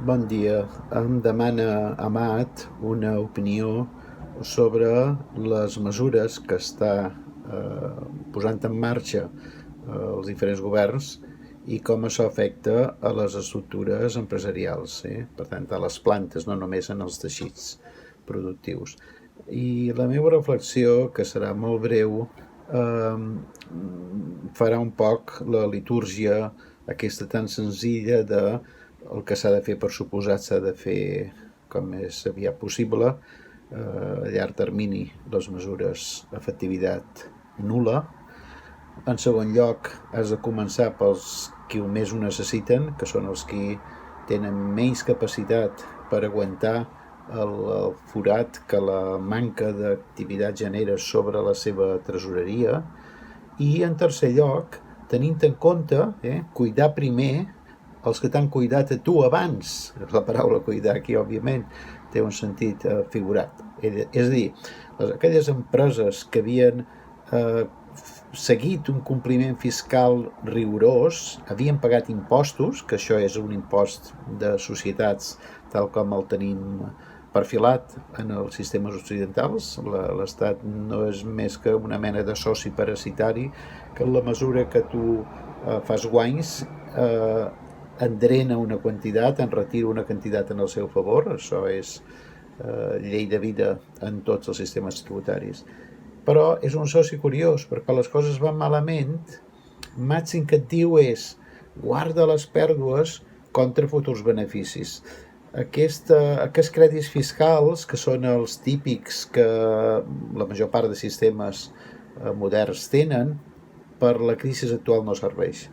Bon dia. Em demana Amat una opinió sobre les mesures que està posant en marxa els diferents governs i com això afecta a les estructures empresarials, per tant, a les plantes, no només en els teixits productius. I la meva reflexió, que serà molt breu, farà un poc la litúrgia aquesta tan senzilla de el que s'ha de fer, per suposat, s'ha de fer com més aviat possible, a llarg termini les mesures efectivitat nul·la. En segon lloc, has de començar pels qui més ho necessiten, que són els qui tenen menys capacitat per aguantar el forat que la manca d'activitat genera sobre la seva tresoreria. I en tercer lloc, tenint en compte cuidar primer els que t'han cuidat a tu abans. La paraula cuidar aquí, òbviament, té un sentit figurat. És a dir, aquelles empreses que havien seguit un compliment fiscal rigorós, havien pagat impostos, que això és un impost de societats tal com el tenim perfilat en els sistemes occidentals. L'Estat no és més que una mena de soci parasitari que en la mesura que tu fas guanys endrena una quantitat, en retira una quantitat en el seu favor. Això és llei de vida en tots els sistemes tributaris. Però és un soci curiós, perquè les coses van malament, màxim que et diu és guarda les pèrdues contra futurs beneficis. Aquests crèdits fiscals, que són els típics que la major part de sistemes moderns tenen, per la crisi actual no serveix.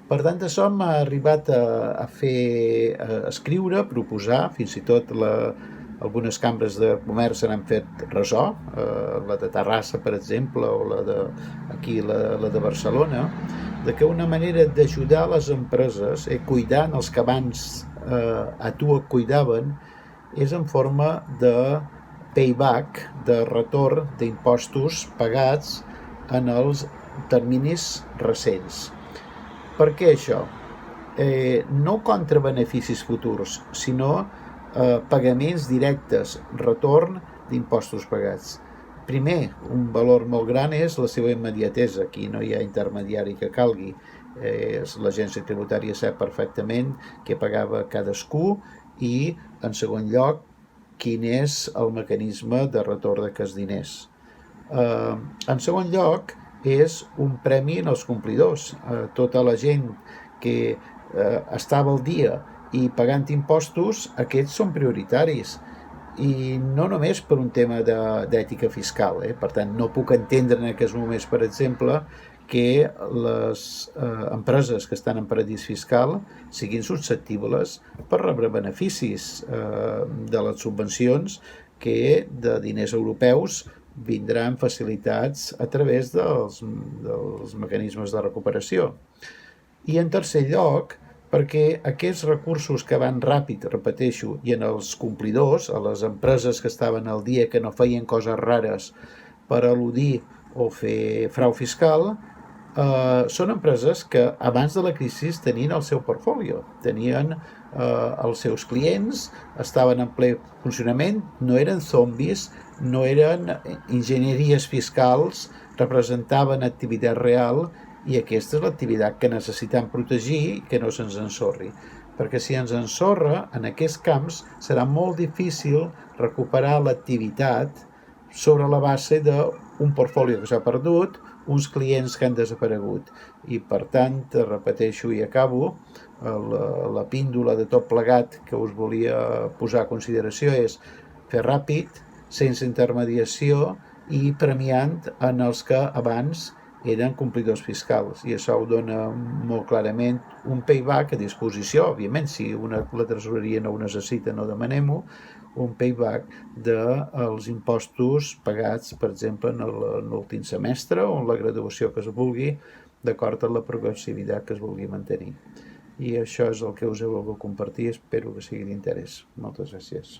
Per tant, això m'ha arribat a escriure, proposar, fins i tot algunes cambres de comerç se n'han fet ressò, la de Terrassa, per exemple, o la de Barcelona, de que una manera d'ajudar les empreses, cuidant els que abans a tu et cuidaven, és en forma de payback, de retorn d'impostos pagats en els terminis recents. Per què això? No contra beneficis futurs, sinó pagaments directes, retorn d'impostos pagats. Primer, un valor molt gran és la seva immediatesa. Aquí no hi ha intermediari que calgui. L'agència tributària sap perfectament què pagava cadascú i, en segon lloc, quin és el mecanisme de retorn d'aquests diners. En segon lloc, és un premi en els complidors. Tota la gent que estava al dia i pagant impostos, aquests són prioritaris. I no només per un tema d'ètica fiscal. Per tant, no puc entendre en aquests moments, per exemple, que les empreses que estan en paradís fiscal siguin susceptibles per rebre beneficis de les subvencions que de diners europeus vindran facilitats a través dels mecanismes de recuperació. I en tercer lloc, perquè aquests recursos que van ràpid, repeteixo, i en els complidors, a les empreses que estaven al dia, que no feien coses rares per eludir o fer frau fiscal, són empreses que abans de la crisi tenien el seu portfolio, tenien els seus clients, estaven en ple funcionament, no eren zombis, no eren enginyeries fiscals, representaven activitat real, i aquesta és l'activitat que necessitem protegir i que no se'ns ensorri. Perquè si ens ensorra, en aquests camps serà molt difícil recuperar l'activitat sobre la base d'un portfolio que s'ha perdut, uns clients que han desaparegut. I per tant, repeteixo i acabo, la píndola de tot plegat que us volia posar a consideració és fer ràpid, sense intermediació i premiant en els que abans eren complidors fiscals, i això ho dona molt clarament un payback a disposició, òbviament, si la tresoreria no ho necessita, no demanem-ho, un payback dels impostos pagats, per exemple, en l'últim semestre o en la graduació que es vulgui, d'acord amb la progressivitat que es vulgui mantenir. I això és el que us he volgut compartir, espero que sigui d'interès. Moltes gràcies.